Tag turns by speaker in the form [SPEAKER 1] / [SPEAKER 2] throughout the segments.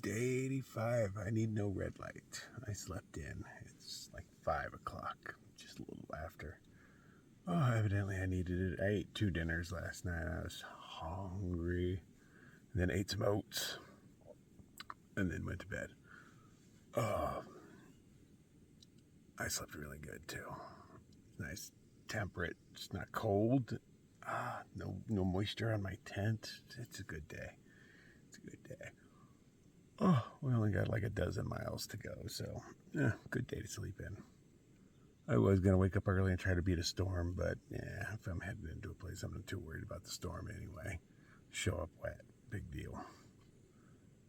[SPEAKER 1] Day 85. I need no red light. I slept in. It's like 5 o'clock, just a little after. Oh, evidently I needed it. I ate 2 dinners last night. I was hungry. And then ate some oats. And then went to bed. Oh, I slept really good too. Nice, temperate. It's not cold. No moisture on my tent. It's a good day. It's a good day. Oh, we only got like a dozen miles to go, so yeah, good day to sleep in. I was gonna wake up early and try to beat a storm, but yeah, if I'm heading into a place, I'm not too worried about the storm anyway. Show up wet, big deal.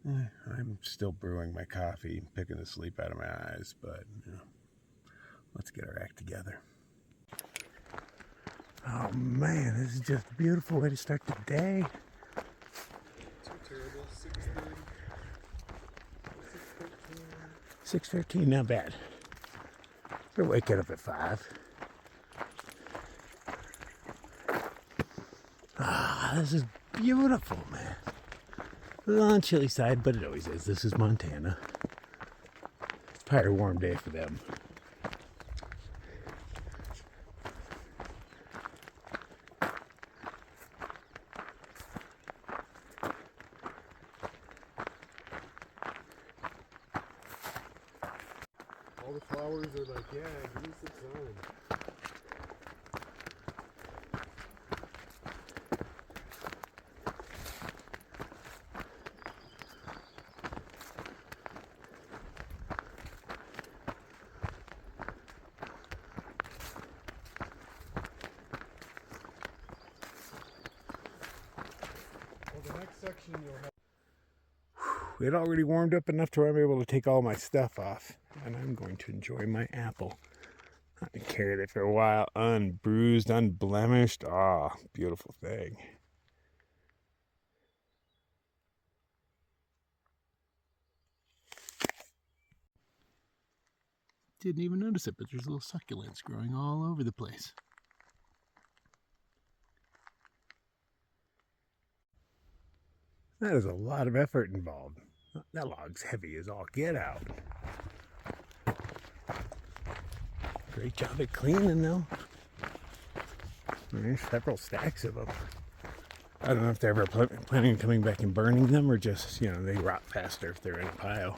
[SPEAKER 1] I'm still brewing my coffee, picking the sleep out of my eyes, but let's get our act together. Oh man, this is just a beautiful way to start the day.
[SPEAKER 2] Too terrible. 6:30.
[SPEAKER 1] 6:13, not bad. We're waking up at 5. This is beautiful, man. A little on the chilly side, but it always is. This is Montana. It's probably a warm day for them.
[SPEAKER 2] All the flowers are like, yeah, give me some sun. Well, the next section you'll have.
[SPEAKER 1] It already warmed up enough to where I'm able to take all my stuff off, and I'm going to enjoy my apple. I carried it for a while, unbruised, unblemished. Ah, beautiful thing. Didn't even notice it, but there's little succulents growing all over the place. That is a lot of effort involved. That log's heavy as all get out. Great job at cleaning, though. There's several stacks of them. I don't know if they're ever planning on coming back and burning them, or just, they rot faster if they're in a pile.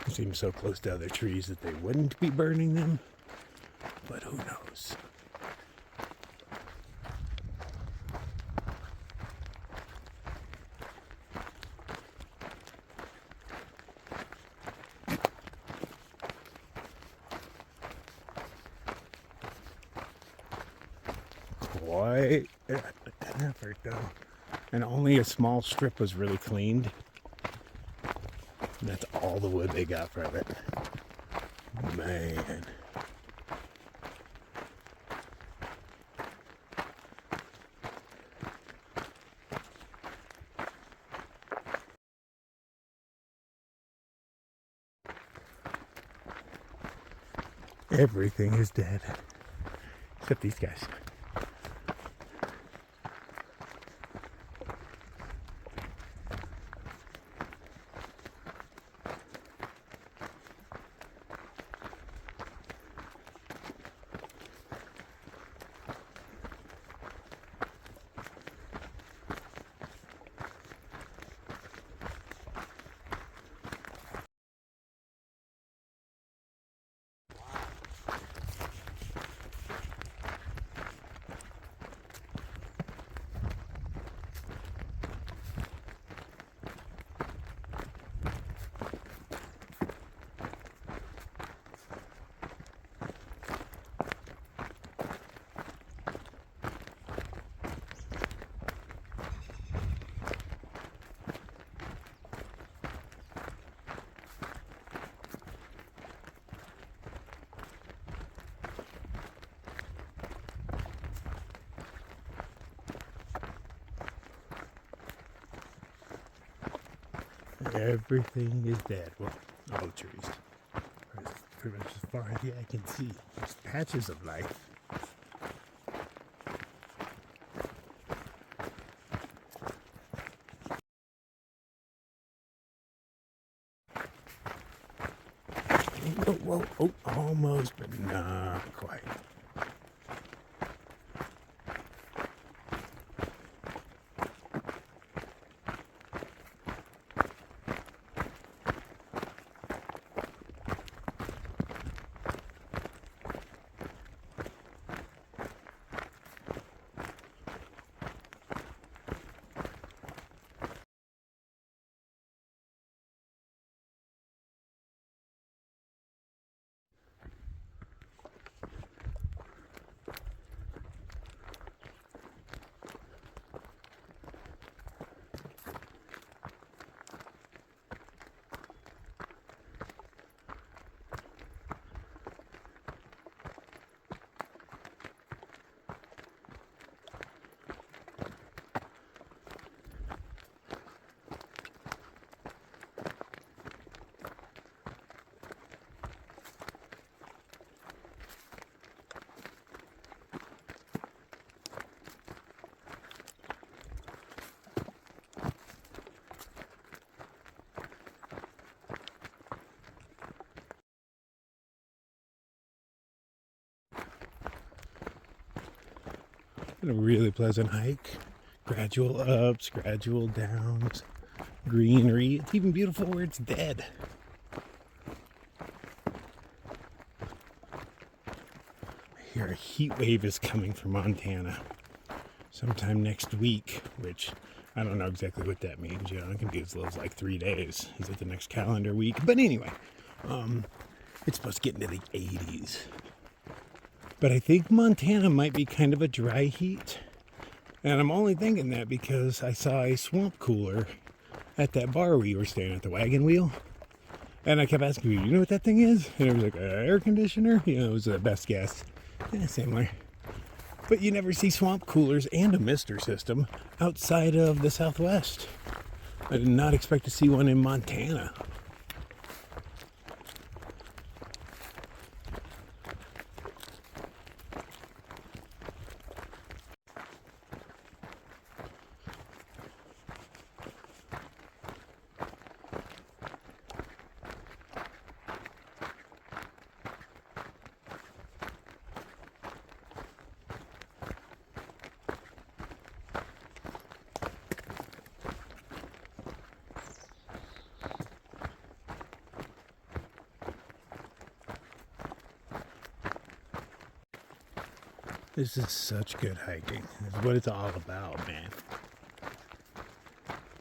[SPEAKER 1] It seems so close to other trees that they wouldn't be burning them, but who knows? Quite an effort, though. And only a small strip was really cleaned. And that's all the wood they got from it. Man. Everything is dead. Except these guys. Everything is dead. Well, all the trees. Pretty much as far as the eye can see. Just patches of life. Whoa, oh, almost, but not quite. A really pleasant hike. Gradual ups, gradual downs, greenery. It's even beautiful where it's dead. I hear a heat wave is coming from Montana sometime next week, which I don't know exactly what that means. You know, it can be as little as like 3 days. Is it the next calendar week? But anyway, it's supposed to get into the 80s. But I think Montana might be kind of a dry heat. And I'm only thinking that because I saw a swamp cooler at that bar we were staying at, the Wagon Wheel. And I kept asking people, you know what that thing is? And it was like an air conditioner. You know, it was the best guess. Yeah, similar. But you never see swamp coolers and a mister system outside of the Southwest. I did not expect to see one in Montana. This is such good hiking. This is what it's all about, man.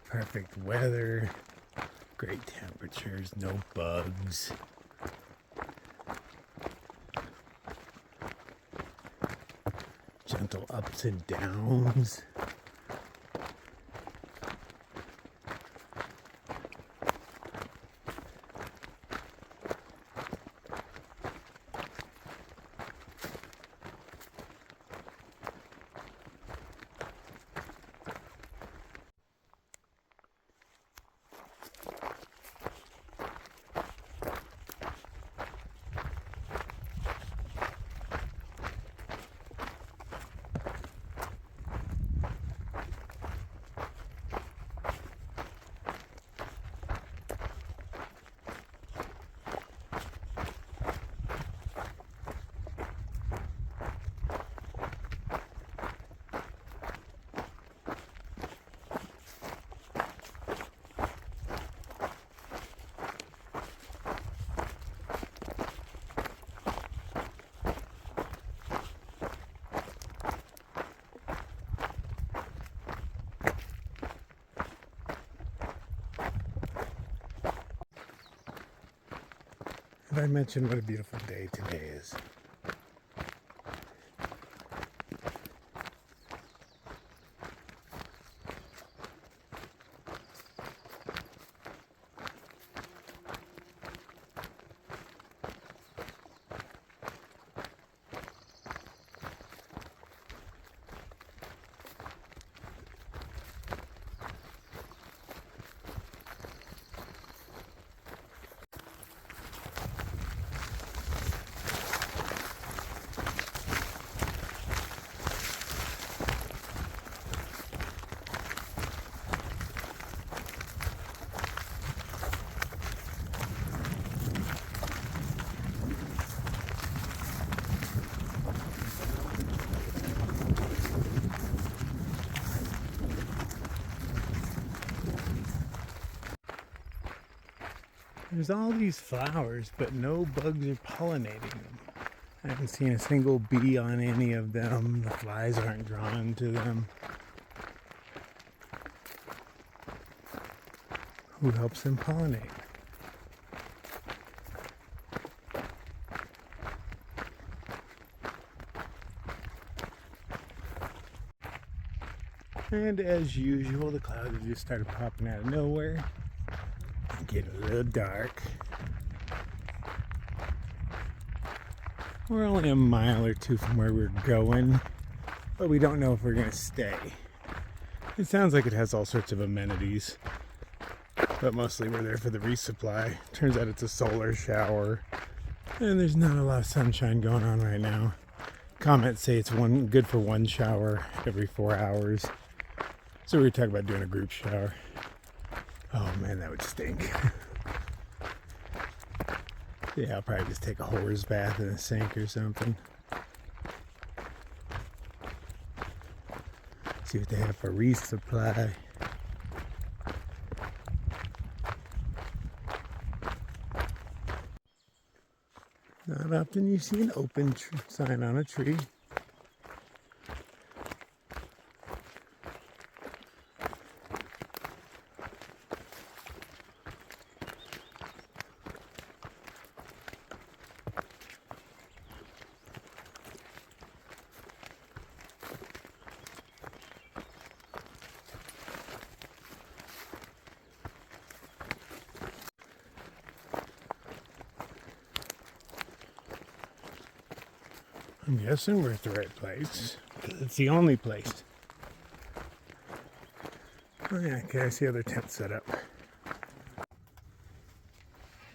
[SPEAKER 1] Perfect weather, great temperatures, no bugs. Gentle ups and downs. Have I mentioned what a beautiful day today is? There's all these flowers, but no bugs are pollinating them. I haven't seen a single bee on any of them. The flies aren't drawn to them. Who helps them pollinate? And as usual, the clouds just started popping out of nowhere. Getting a little dark. We're only a mile or two from where we're going, but we don't know if we're going to stay. It sounds like it has all sorts of amenities, but mostly we're there for the resupply. Turns out it's a solar shower, and there's not a lot of sunshine going on right now. Comments say it's good for one shower every 4 hours. So we were talking about doing a group shower. Oh man, that would stink. Yeah, I'll probably just take a hose bath in a sink or something. See what they have for resupply. Not often you see an open sign on a tree. I'm guessing we're at the right place, because it's the only place. Oh yeah, okay, I see other tents set up.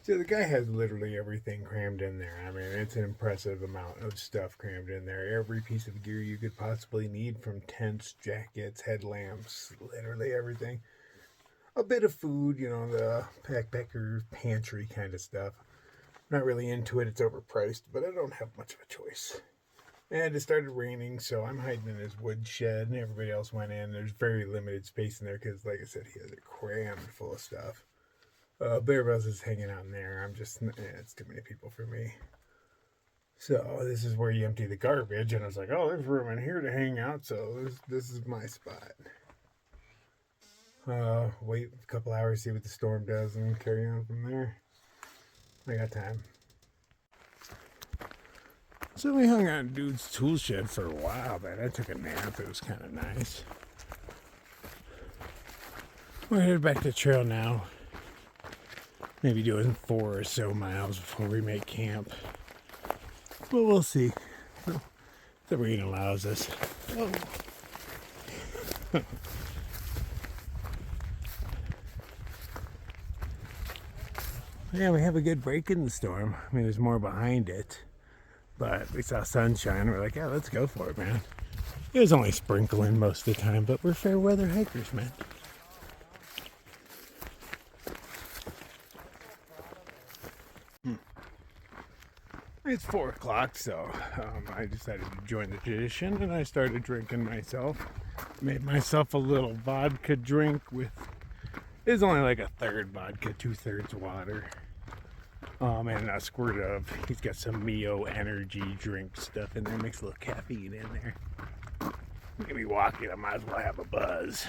[SPEAKER 1] So the guy has literally everything crammed in there. I mean, it's an impressive amount of stuff crammed in there. Every piece of gear you could possibly need, from tents, jackets, headlamps, literally everything. A bit of food, you know, the backpacker pantry kind of stuff. Not really into it, it's overpriced, but I don't have much of a choice. And it started raining, so I'm hiding in his wood shed, and everybody else went in. There's very limited space in there because, like I said, he has it crammed full of stuff. Bear Bells is hanging out in there. It's too many people for me. So this is where you empty the garbage, and I was like, oh, there's room in here to hang out, so this is my spot. Wait a couple hours, see what the storm does, and carry on from there. I got time. So we hung out in dude's tool shed for a while, but I took a nap. It was kind of nice. We're headed back to the trail now. Maybe doing 4 or so miles before we make camp. But we'll see. The rain allows us. Oh. Yeah, we have a good break in the storm. I mean, there's more behind it. But we saw sunshine. We're like, yeah, let's go for it, man. It was only sprinkling most of the time, but we're fair weather hikers, man. It's 4 o'clock, so I decided to join the tradition, and I started drinking myself. Made myself a little vodka drink with... It's only like 1/3 vodka, 2/3 water. And a squirt of... He's got some Mio energy drink stuff in there. Makes a little caffeine in there. I'm gonna be walking, I might as well have a buzz.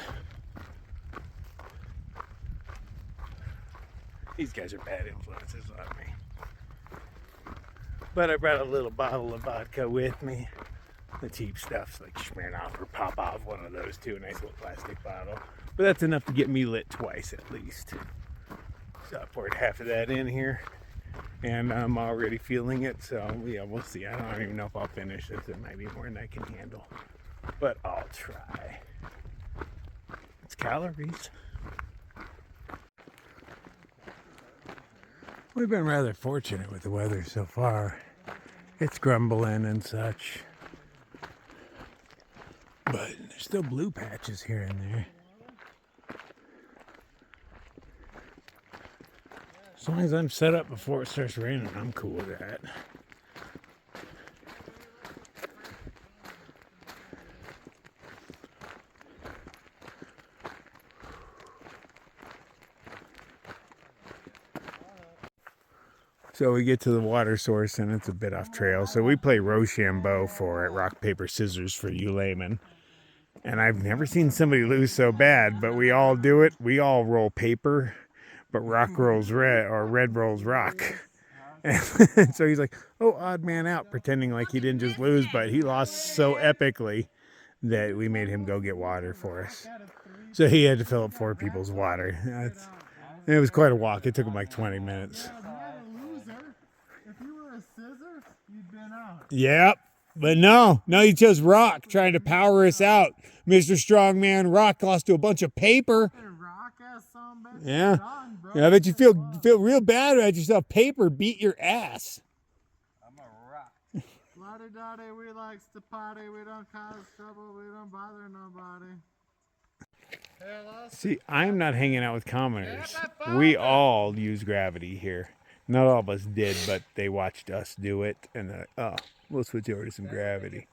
[SPEAKER 1] These guys are bad influences on me. But I brought a little bottle of vodka with me. The cheap stuff's like Smirnoff or Popov, one of those two. A nice little plastic bottle. But that's enough to get me lit twice at least. So I poured half of that in here. And I'm already feeling it. So yeah, we'll see. I don't even know if I'll finish this. It might be more than I can handle. But I'll try. It's calories. We've been rather fortunate with the weather so far. It's grumbling and such. But there's still blue patches here and there. As long as I'm set up before it starts raining, I'm cool with that. So we get to the water source and it's a bit off trail. So we play Rochambeau for it, rock, paper, scissors for you laymen. And I've never seen somebody lose so bad, but we all do it. We all roll paper, but rock rolls red or red rolls rock. And so he's like, oh, odd man out, pretending like he didn't just lose, but he lost so epically that we made him go get water for us. So he had to fill up 4 people's water. It was quite a walk. It took him like 20 minutes.
[SPEAKER 2] If you were a scissor, you'd been out.
[SPEAKER 1] Yep. But no, he chose Rock, trying to power us out. Mr. Strongman Rock lost to a bunch of paper. Yeah. Yeah, I bet you feel real bad about yourself. Paper beat your ass.
[SPEAKER 2] I'm a rock. Lottie-dottie, we likes to party. We don't cause trouble. We don't bother nobody.
[SPEAKER 1] See, I'm not hanging out with commoners. We all use gravity here. Not all of us did, but they watched us do it, and oh, we'll switch over to some gravity.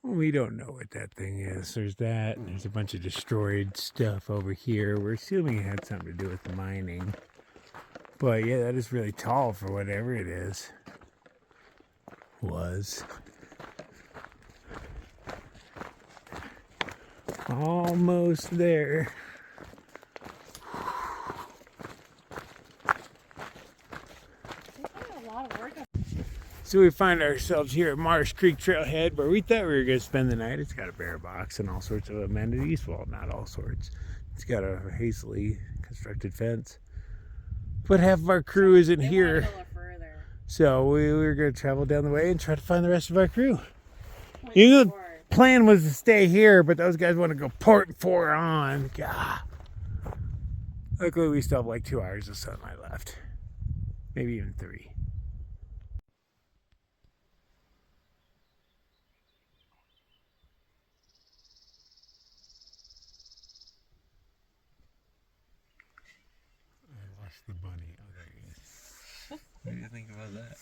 [SPEAKER 1] We don't know what that thing is. There's that, and there's a bunch of destroyed stuff over here. We're assuming it had something to do with the mining. But yeah, that is really tall for whatever it is. Was. Almost there. So we find ourselves here at Marsh Creek Trailhead, where we thought we were going to spend the night. It's got a bear box and all sorts of amenities. Well, not all sorts. It's got a hastily constructed fence. But half of our crew isn't here. So we were going to travel down the way and try to find the rest of our crew. You know, the plan was to stay here, but those guys want to go port 4 on. God. Luckily, we still have like 2 hours of sunlight left. Maybe even 3. The bunny. Oh, there he is.
[SPEAKER 3] What do you think about that?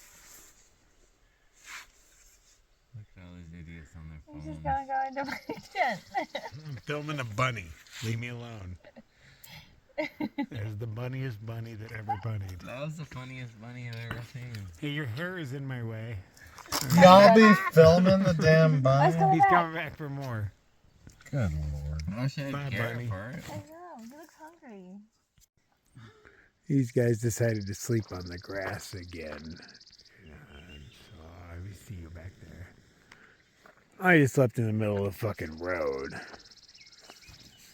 [SPEAKER 3] Look at all these idiots on their phone.
[SPEAKER 4] He's just gonna go into motion.
[SPEAKER 1] I'm filming a bunny. Leave me alone. There's the bunniest bunny that ever bunnied.
[SPEAKER 3] That was the funniest bunny I've ever seen.
[SPEAKER 1] Hey, your hair is in my way.
[SPEAKER 2] Y'all be filming the damn bunny?
[SPEAKER 1] He's coming back for more.
[SPEAKER 2] Good lord.
[SPEAKER 3] I wish I
[SPEAKER 1] Bye,
[SPEAKER 3] had care
[SPEAKER 1] bunny.
[SPEAKER 3] for it.
[SPEAKER 4] I know, he looks hungry.
[SPEAKER 1] These guys decided to sleep on the grass again. So I see you back there. I just slept in the middle of the fucking road.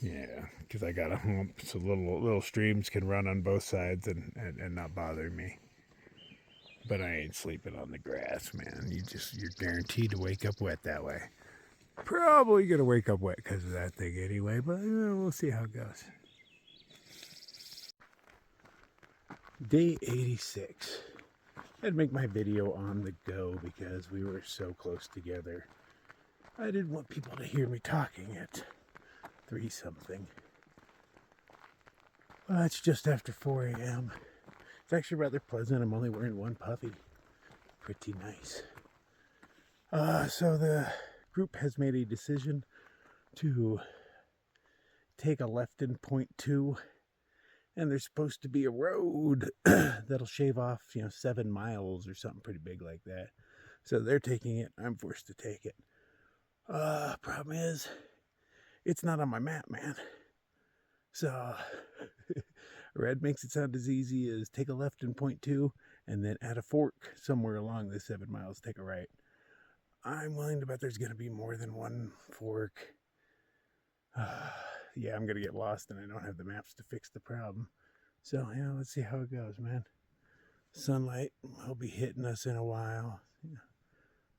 [SPEAKER 1] Yeah, because I got a hump, so little streams can run on both sides and not bother me. But I ain't sleeping on the grass, man. You're guaranteed to wake up wet that way. Probably gonna wake up wet because of that thing anyway, but we'll see how it goes. Day 86. I had to make my video on the go because we were so close together. I didn't want people to hear me talking at 3-something. Well, it's just after 4 a.m. It's actually rather pleasant. I'm only wearing one puffy. Pretty nice. So the group has made a decision to take a left in point 2. And there's supposed to be a road that'll shave off, 7 miles or something pretty big like that. So they're taking it. I'm forced to take it. Problem is, it's not on my map, man. So, Red makes it sound as easy as take a left in point 2, and then at a fork somewhere along the 7 miles, take a right. I'm willing to bet there's going to be more than one fork. Yeah, I'm going to get lost and I don't have the maps to fix the problem. So, let's see how it goes, man. Sunlight will be hitting us in a while.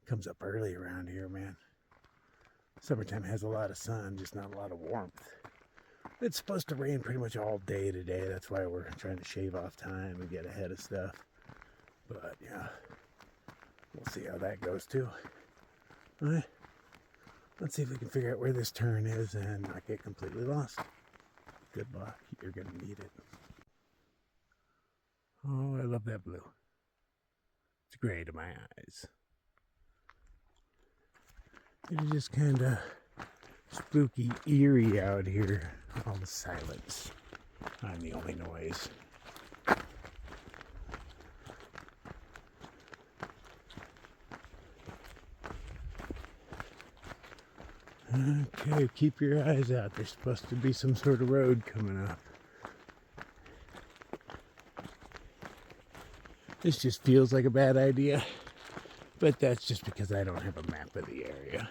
[SPEAKER 1] Comes up early around here, man. Summertime has a lot of sun, just not a lot of warmth. It's supposed to rain pretty much all day today. That's why we're trying to shave off time and get ahead of stuff. But, yeah, we'll see how that goes, too. All right. Let's see if we can figure out where this turn is and not get completely lost. Good luck. You're going to need it. Oh, I love that blue. It's gray to my eyes. It's just kind of spooky, eerie out here. All the silence. I'm the only noise. Okay, keep your eyes out. There's supposed to be some sort of road coming up. This just feels like a bad idea, but that's just because I don't have a map of the area.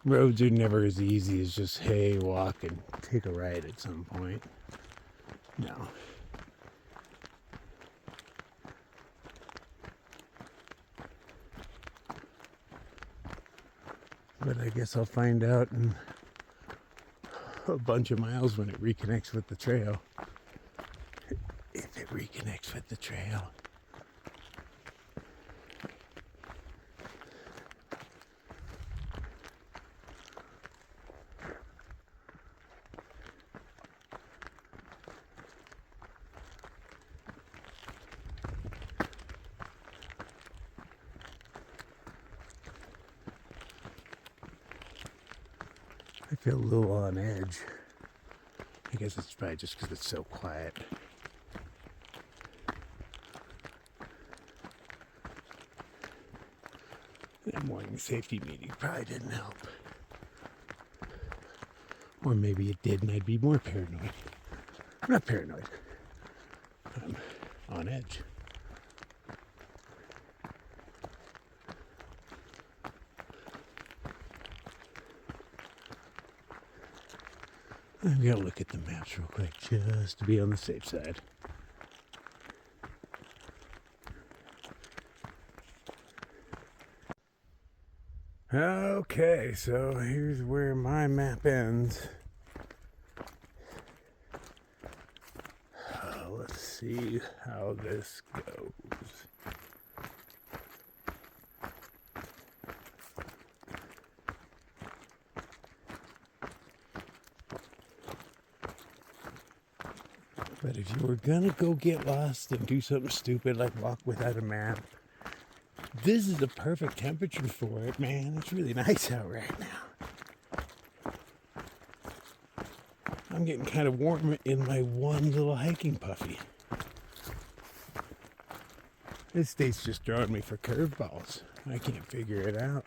[SPEAKER 1] Roads are never as easy as just, hey, walk and take a ride at some point. No. But I guess I'll find out in a bunch of miles when it reconnects with the trail. If it reconnects with the trail. I feel a little on edge. I guess it's probably just because it's so quiet. That morning safety meeting probably didn't help. Or maybe it did and I'd be more paranoid. I'm not paranoid. I'm on edge. I'm gonna look at the maps real quick just to be on the safe side. Okay, so here's where my map ends. Let's see how this goes. But if you were gonna go get lost and do something stupid like walk without a map, this is the perfect temperature for it, man. It's really nice out right now. I'm getting kind of warm in my one little hiking puffy. This state's just drawing me for curveballs. I can't figure it out.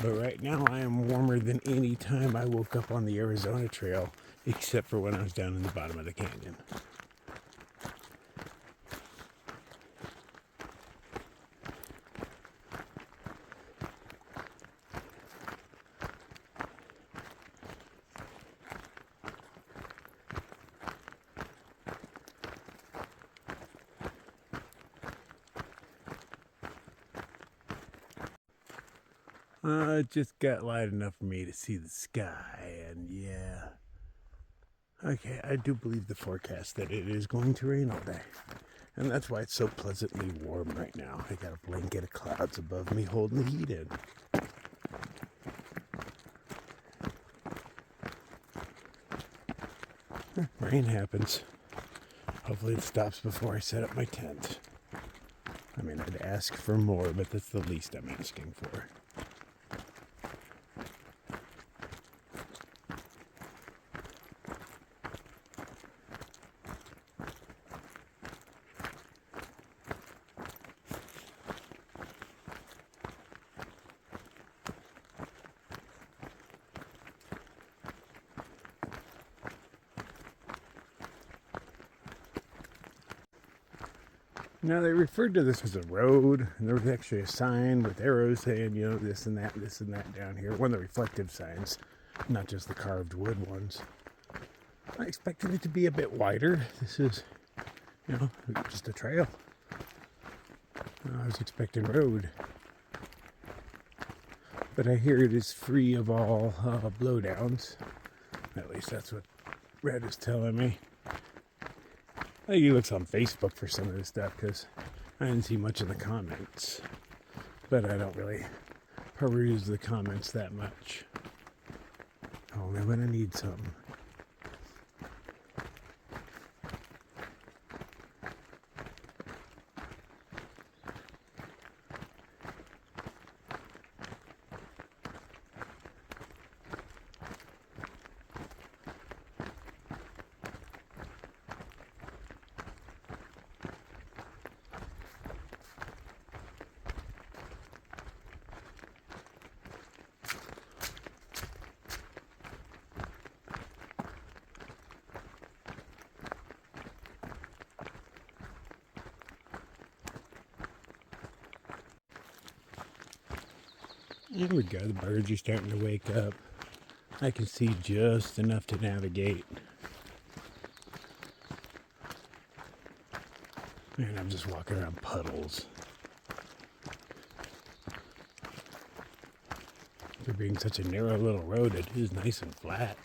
[SPEAKER 1] But right now I am warmer than any time I woke up on the Arizona Trail, except for when I was down in the bottom of the canyon. It just got light enough for me to see the sky, and yeah. Okay, I do believe the forecast that it is going to rain all day. And that's why it's so pleasantly warm right now. I got a blanket of clouds above me holding the heat in. Rain happens. Hopefully it stops before I set up my tent. I mean, I'd ask for more, but that's the least I'm asking for. Now, they referred to this as a road, and there was actually a sign with arrows saying, you know, this and that down here. One of the reflective signs, not just the carved wood ones. I expected it to be a bit wider. This is, you know, just a trail. I was expecting road. But I hear it is free of all blowdowns. At least that's what Red is telling me. I think he looks on Facebook for some of this stuff because I didn't see much in the comments. But I don't really peruse the comments that much. Only when I need something. There we go. The birds are starting to wake up. I can see just enough to navigate. And I'm just walking around puddles. For being such a narrow little road, it is nice and flat.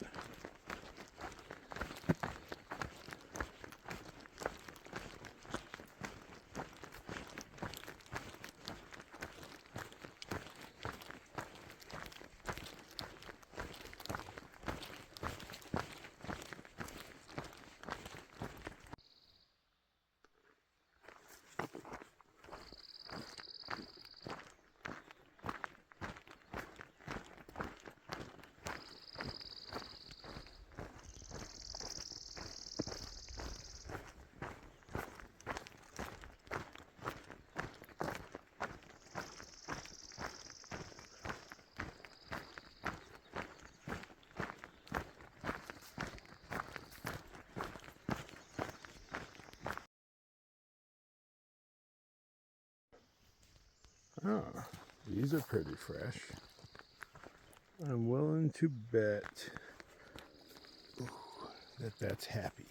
[SPEAKER 1] Oh, these are pretty fresh. I'm willing to bet that that's happy.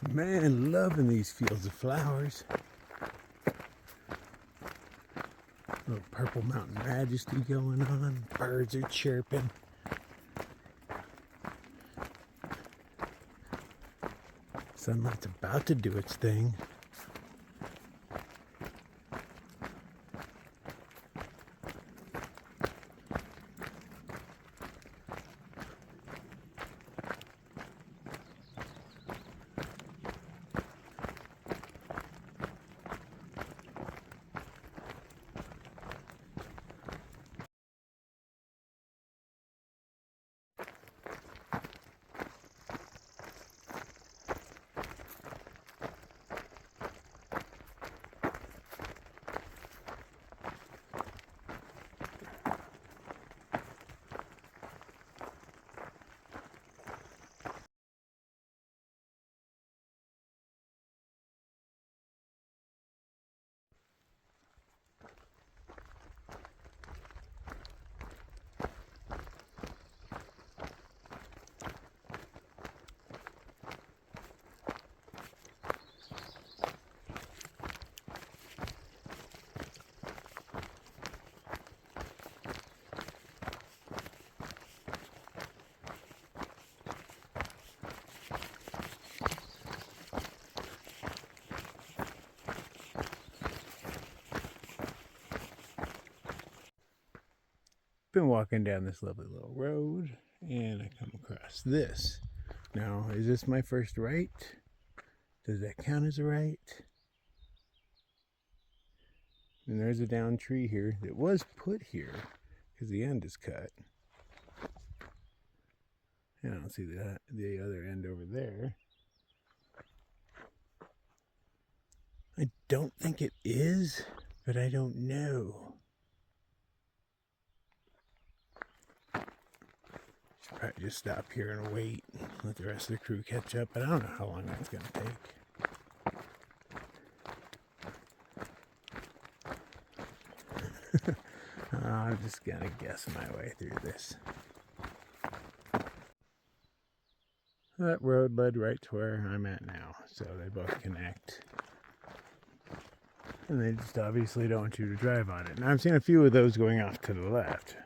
[SPEAKER 1] Man, loving these fields of flowers. Little purple mountain majesty going on. Birds are chirping. Sunlight's about to do its thing. Been walking down this lovely little road and I come across this. Now, is this my first right? Does that count as a right? And there's a down tree here that was put here because the end is cut. And I don't see the other end over there. I don't think it is, but I don't know. Should probably just stop here and wait, let the rest of the crew catch up, but I don't know how long that's going to take. I'm just gonna guess my way through this. That road led right to where I'm at now, so they both connect. And they just obviously don't want you to drive on it. Now I've seen a few of those going off to the left,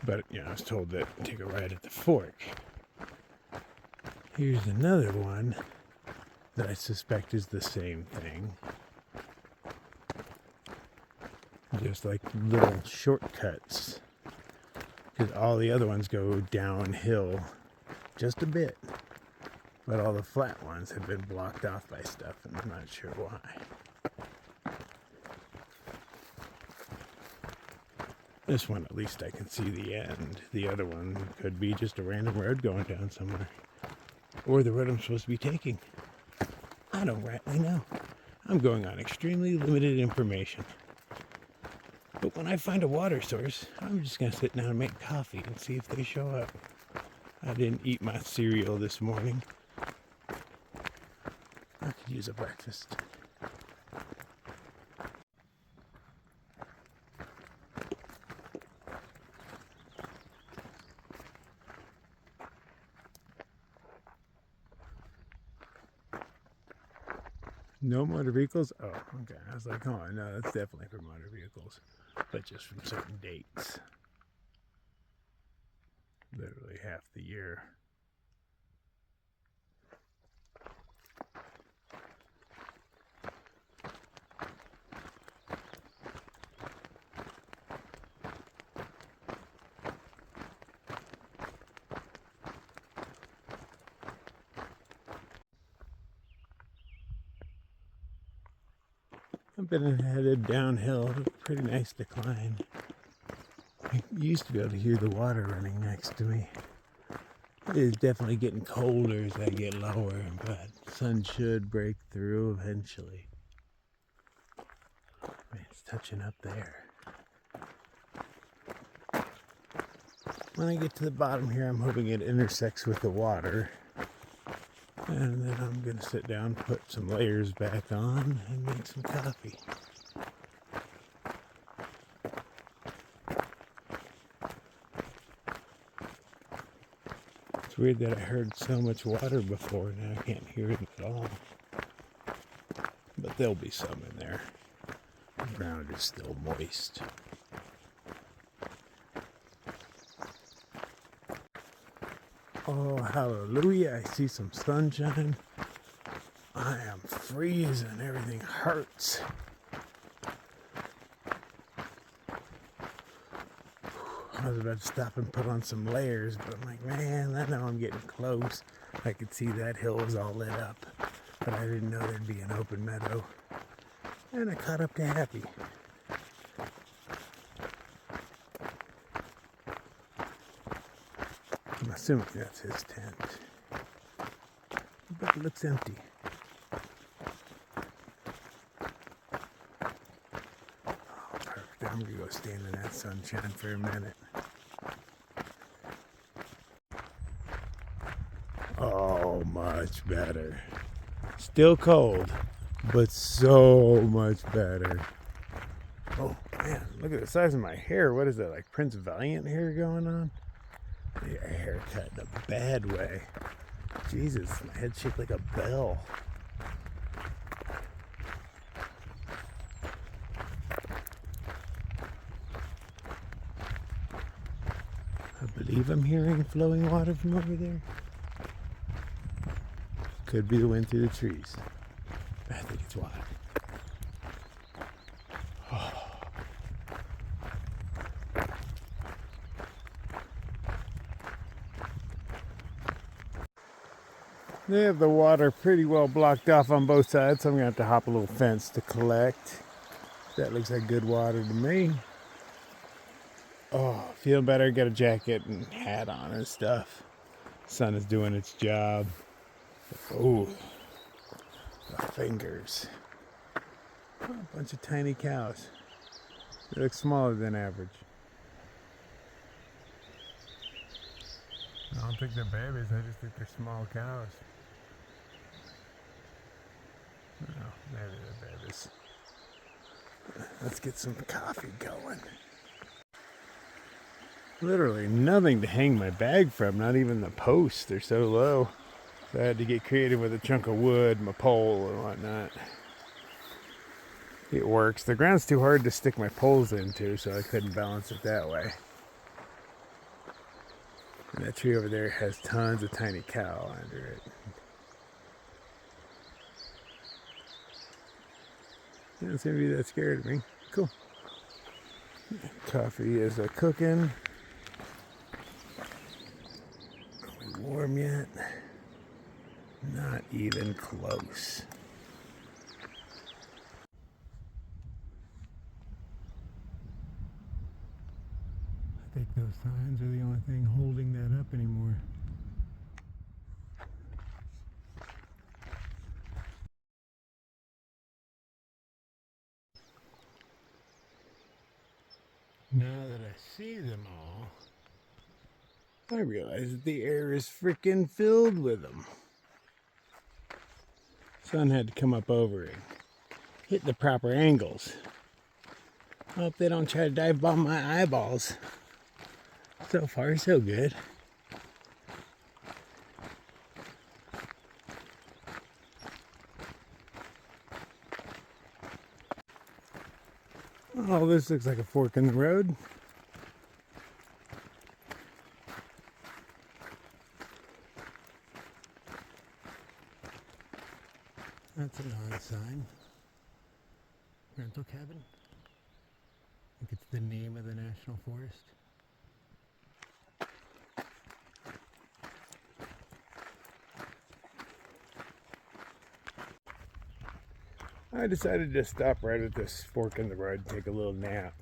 [SPEAKER 1] but I was told that take a right at the fork. Here's another one that I suspect is the same thing. Just like little shortcuts, because all the other ones go downhill just a bit, but all the flat ones have been blocked off by stuff, and I'm not sure why. This one, at least I can see the end. The other one could be just a random road going down somewhere, or the road I'm supposed to be taking. I don't rightly know. I'm going on extremely limited information. But when I find a water source, I'm just going to sit down and make coffee and see if they show up. I didn't eat my cereal this morning. I could use a breakfast. No motor vehicles? Oh, okay. I was like, oh, no, that's definitely for motor vehicles. But just from certain dates. Literally half the year. I've been headed downhill, pretty nice decline. I used to be able to hear the water running next to me. It is definitely getting colder as I get lower, but the sun should break through eventually. Man, it's touching up there. When I get to the bottom here, I'm hoping it intersects with the water. And then I'm going to sit down, put some layers back on, and make some coffee. It's weird that I heard so much water before, now I can't hear it at all. But there'll be some in there. The ground is still moist. Oh, hallelujah, I see some sunshine. I am freezing, everything hurts. I was about to stop and put on some layers, but I'm like, man, I know I'm getting close. I could see that hill was all lit up, but I didn't know there'd be an open meadow. And I caught up to Happy. I'm assuming that's his tent, but it looks empty. Oh, perfect. I'm gonna go stand in that sunshine for a minute. Oh, much better. Still cold, but so much better. Oh man, look at the size of my hair. What is that, like Prince Valiant hair going on? A haircut in a bad way. Jesus, my head's shaped like a bell. I believe I'm hearing flowing water from over there. Could be the wind through the trees. I think it's water. They have the water pretty well blocked off on both sides, so I'm going to have to hop a little fence to collect. That looks like good water to me. Oh, feeling better. Got a jacket and hat on and stuff. Sun is doing its job. Oh, the fingers. Oh, a bunch of tiny cows. They look smaller than average. I don't think they're babies, I just think they're small cows. Oh, maybe they're babies. Let's get some coffee going. Literally nothing to hang my bag from, not even the posts. They're so low. So I had to get creative with a chunk of wood, my pole, and whatnot. It works. The ground's too hard to stick my poles into, so I couldn't balance it that way. And that tree over there has tons of tiny cow under it. You don't seem to be that scared of me. Cool. Coffee is cooking. Are we warm yet? Not even close. I think those signs are the only thing holding that up anymore. Now that I see them all, I realize that the air is freaking filled with them. Sun had to come up over it, hit the proper angles. I hope they don't try to dive bomb my eyeballs. So far, so good. Oh, this looks like a fork in the road. That's an odd sign. Rental cabin. I think it's the name of the national forest. I decided to stop right at this fork in the road and take a little nap.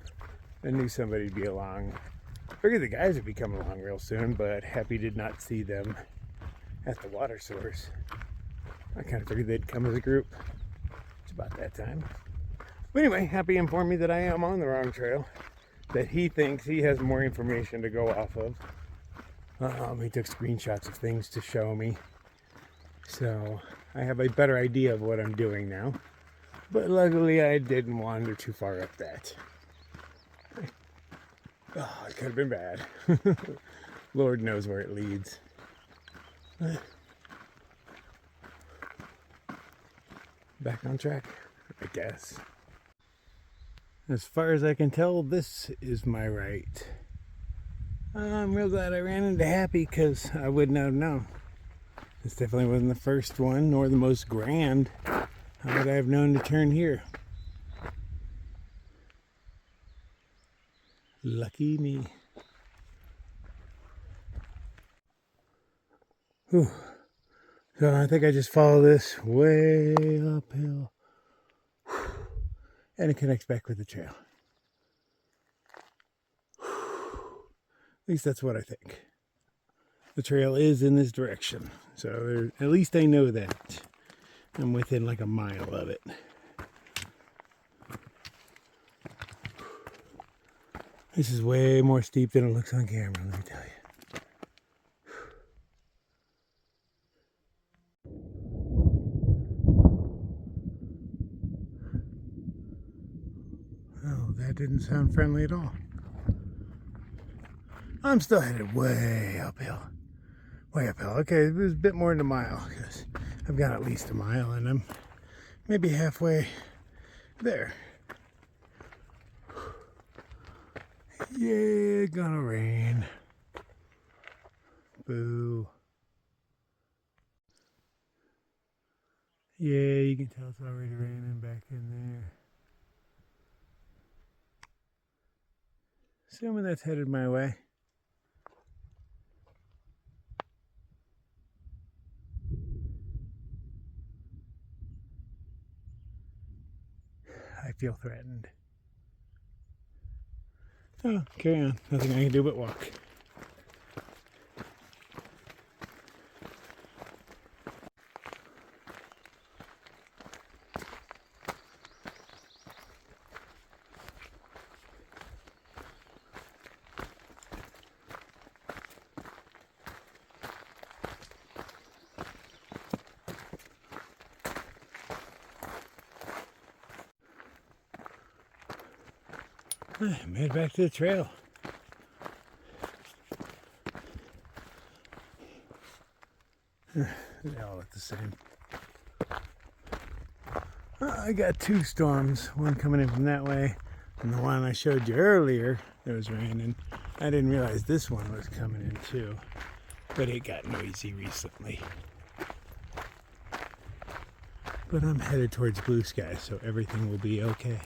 [SPEAKER 1] I knew somebody'd be along. Figured the guys would be coming along real soon, but Happy did not see them at the water source. I kind of figured they'd come as a group. It's about that time. But anyway, Happy informed me that I am on the wrong trail, that he thinks he has more information to go off of. He took screenshots of things to show me. So I have a better idea of what I'm doing now. But luckily I didn't wander too far up that. Oh, it could have been bad. Lord knows where it leads. Back on track, I guess. As far as I can tell, this is my right. I'm real glad I ran into Happy because I would not have known. This definitely wasn't the first one, nor the most grand. How would I have known to turn here? Lucky me. Whew. So I think I just follow this way uphill. And it connects back with the trail. At least that's what I think. The trail is in this direction. So at least I know that. I'm within like a mile of it. This is way more steep than it looks on camera, let me tell you. Oh, that didn't sound friendly at all. I'm still headed way uphill. Way uphill. Okay, it was a bit more than a mile because I've got at least a mile and I'm maybe halfway there. Yeah, gonna rain. Boo. Yeah, you can tell it's already raining back in there. Assuming that's headed my way. I feel threatened. Oh, carry on. Nothing I can do but walk. I made it back to the trail. They're all at the same. I got two storms, one coming in from that way, and the one I showed you earlier that was raining. I didn't realize this one was coming in too, but it got noisy recently. But I'm headed towards blue sky, so everything will be okay.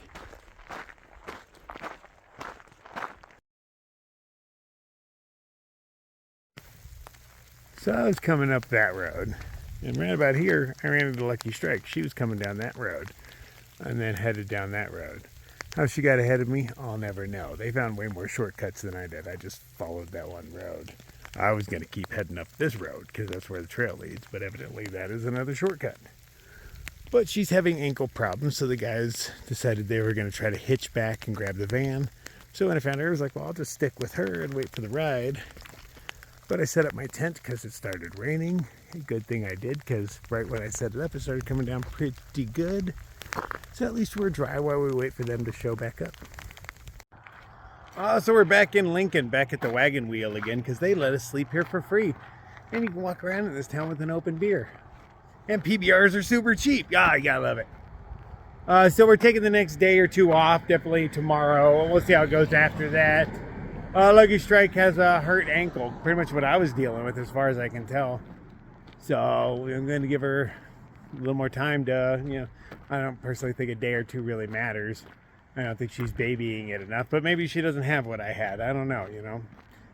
[SPEAKER 1] So I was coming up that road, and right about here, I ran into Lucky Strike. She was coming down that road, and then headed down that road. How she got ahead of me, I'll never know. They found way more shortcuts than I did. I just followed that one road. I was going to keep heading up this road, because that's where the trail leads, but evidently that is another shortcut. But she's having ankle problems, so the guys decided they were going to try to hitch back and grab the van. So when I found her, I was like, well, I'll just stick with her and wait for the ride. But I set up my tent because it started raining. A good thing I did, because right when I set it up, it started coming down pretty good. So at least we're dry while we wait for them to show back up. So we're back in Lincoln, back at the wagon wheel again, because they let us sleep here for free. And you can walk around in this town with an open beer. And PBRs are super cheap. Ah, you gotta love it. So we're taking the next day or two off, definitely tomorrow. We'll see how it goes after that. Lucky Strike has a hurt ankle, pretty much what I was dealing with as far as I can tell. So I'm going to give her a little more time to, I don't personally think a day or two really matters. I don't think she's babying it enough, but maybe she doesn't have what I had. I don't know,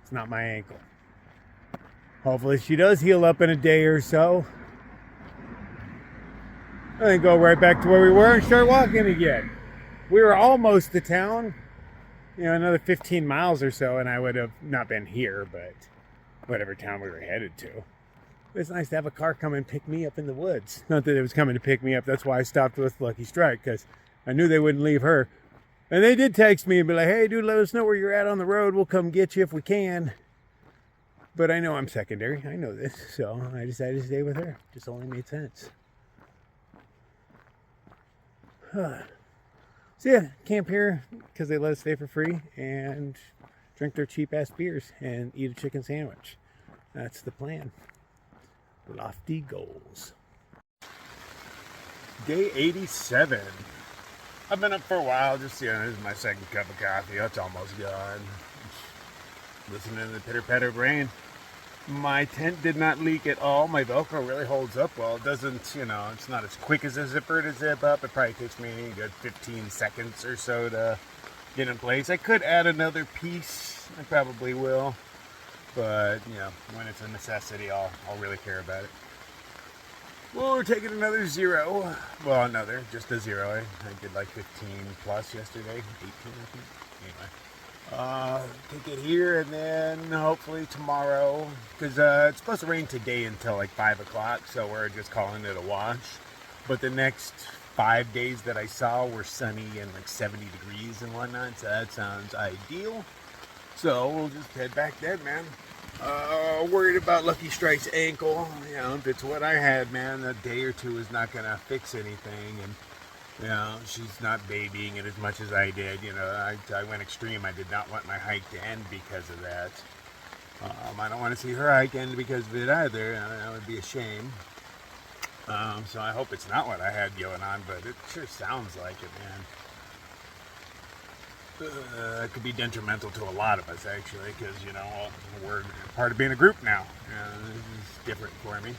[SPEAKER 1] It's not my ankle. Hopefully she does heal up in a day or so. And then go right back to where we were and start walking again. We were almost to town. Another 15 miles or so, and I would have not been here, but whatever town we were headed to. It's nice to have a car come and pick me up in the woods. Not that it was coming to pick me up. That's why I stopped with Lucky Strike, because I knew they wouldn't leave her. And they did text me and be like, hey, dude, let us know where you're at on the road. We'll come get you if we can. But I know I'm secondary. I know this, so I decided to stay with her. Just only made sense. So yeah, camp here because they let us stay for free and drink their cheap ass beers and eat a chicken sandwich. That's the plan. Lofty goals. Day 87. I've been up for a while, just, this is my second cup of coffee. It's almost gone. Listening to the pitter patter of rain. My tent did not leak at all. My Velcro really holds up well. It doesn't, it's not as quick as a zipper to zip up. It probably takes me a good 15 seconds or so to get in place. I could add another piece. I probably will. But, when it's a necessity, I'll really care about it. Well, we're taking another zero. Well, just a zero. I did like 15 plus yesterday. 18, I think. Anyway. Take it here, and then hopefully tomorrow, because it's supposed to rain today until like 5 o'clock, so we're just calling it a wash. But the next 5 days that I saw were sunny and like 70 degrees and whatnot, so that sounds ideal. So we'll just head back then, man. Worried about Lucky Strike's ankle. If it's what I had, man, a day or two is not gonna fix anything, and she's not babying it as much as I did. I went extreme. I did not want my hike to end because of that. I don't want to see her hike end because of it either. That would be a shame. So I hope it's not what I had going on, but it sure sounds like it, man. It could be detrimental to a lot of us, actually, because, we're part of being a group now. This is different for me,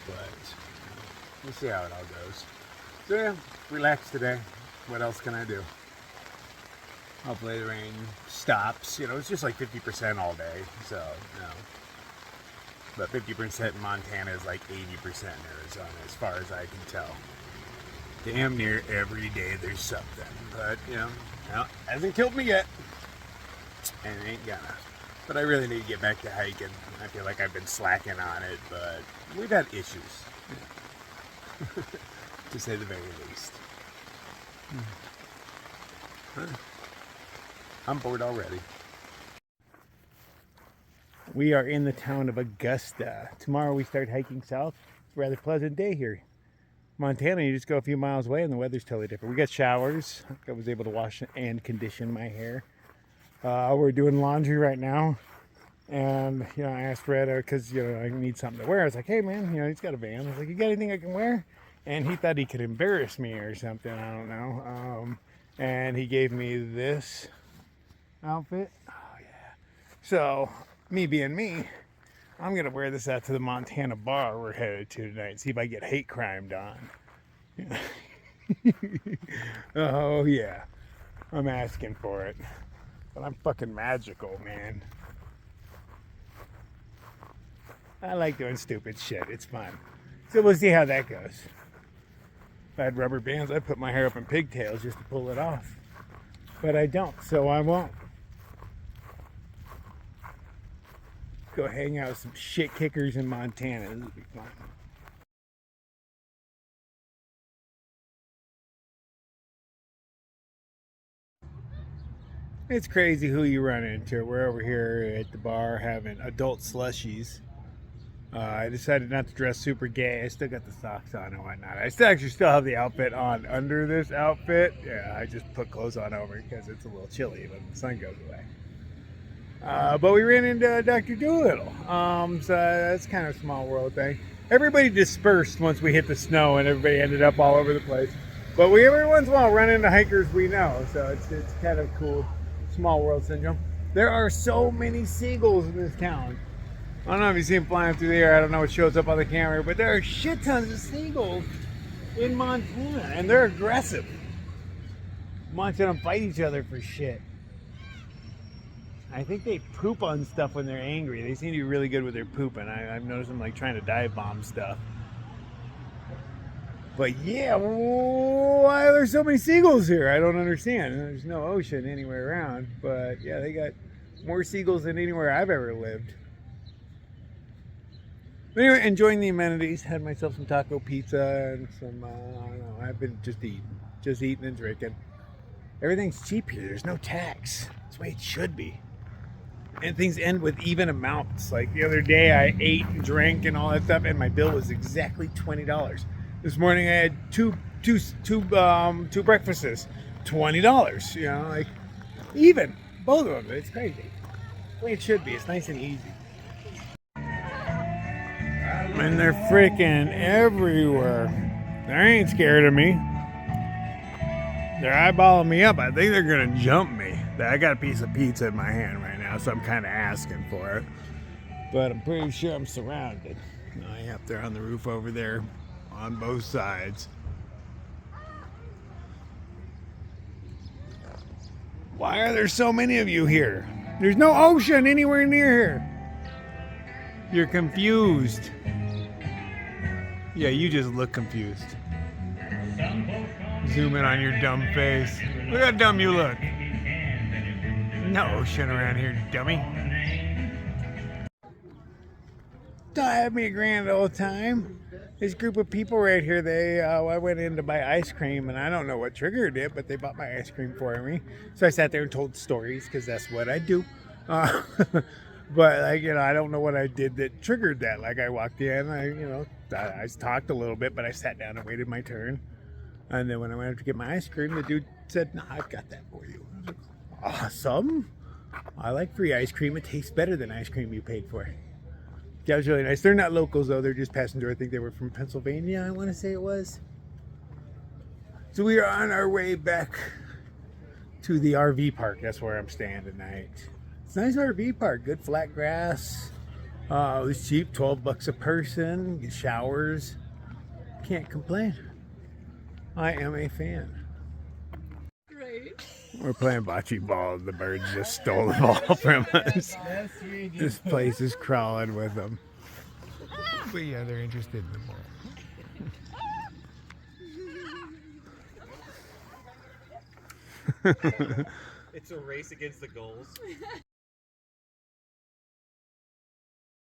[SPEAKER 1] but we'll see how it all goes. So yeah, relax today. What else can I do? Hopefully the rain stops. It's just like 50% all day, so, But 50% in Montana is like 80% in Arizona, as far as I can tell. Damn near every day there's something. But, hasn't killed me yet. And it ain't gonna. But I really need to get back to hiking. I feel like I've been slacking on it, but we've had issues. To say the very least. I'm bored already. We are in the town of Augusta. Tomorrow we start hiking south. It's a rather pleasant day here. Montana, you just go a few miles away and the weather's totally different. We got showers. I was able to wash and condition my hair. We're doing laundry right now. And, I asked Red, because, I need something to wear. I was like, hey, man, he's got a van. I was like, you got anything I can wear? And he thought he could embarrass me or something. I don't know. And he gave me this outfit. Oh, yeah. So, me being me, I'm going to wear this out to the Montana bar we're headed to tonight and see if I get hate crimed on. Oh, yeah. I'm asking for it. But I'm fucking magical, man. I like doing stupid shit. It's fun. So we'll see how that goes. If I had rubber bands, I'd put my hair up in pigtails just to pull it off. But I don't, so I won't. Go hang out with some shit kickers in Montana. This will be fun. It's crazy who you run into. We're over here at the bar having adult slushies. I decided not to dress super gay. I still got the socks on and whatnot. I still have the outfit on under this outfit. Yeah, I just put clothes on over because it's a little chilly when the sun goes away. But we ran into Dr. Doolittle. So that's kind of a small world thing. Everybody dispersed once we hit the snow and everybody ended up all over the place. But we every once in a while run into hikers we know. So it's kind of cool. Small world syndrome. There are so many seagulls in this town. I don't know if you see them flying through the air. I don't know what shows up on the camera, but there are shit tons of seagulls in Montana, and they're aggressive. Watching them fight each other for shit. I think they poop on stuff when they're angry. They seem to be really good with their pooping. I've noticed them like trying to dive bomb stuff. But yeah, why are there so many seagulls here? I don't understand. There's no ocean anywhere around, but yeah, they got more seagulls than anywhere I've ever lived. But anyway, enjoying the amenities. Had myself some taco pizza and some, I don't know, I've been just eating and drinking. Everything's cheap here. There's no tax. That's the way it should be. And things end with even amounts. Like the other day, I ate and drank and all that stuff, and my bill was exactly $20. This morning, I had two breakfasts, $20. Like even both of them. It's crazy. The way it should be. It's nice and easy. And they're freaking everywhere. They ain't scared of me. They're eyeballing me up. I think they're gonna jump me. I got a piece of pizza in my hand right now, so I'm kind of asking for it. But I'm pretty sure I'm surrounded. Yep, they're on the roof over there on both sides. Why are there so many of you here? There's no ocean anywhere near here. You're confused. Yeah, you just look confused. Zoom in on your dumb face. Look how dumb you look. No ocean around here, dummy. Don't have me a grand old time. This group of people right here, I went in to buy ice cream, and I don't know what triggered it, but they bought my ice cream for me. So I sat there and told stories, because that's what I do. But I don't know what I did that triggered that. Like I walked in, I talked a little bit, but I sat down and waited my turn. And then when I went up to get my ice cream, the dude said, "No, I've got that for you." I was like, awesome. I like free ice cream. It tastes better than ice cream you paid for. That was really nice. They're not locals though. They're just passenger. I think they were from Pennsylvania, I want to say it was. So we are on our way back to the RV park. That's where I'm staying tonight. It's a nice RV park. Good flat grass. It was cheap. $12 a person. Get showers. Can't complain. I am a fan.
[SPEAKER 4] Great.
[SPEAKER 1] We're playing bocce ball. The birds just stole the ball from us. This place is crawling with them. But yeah, they're interested in the ball.
[SPEAKER 5] It's a race against the goals.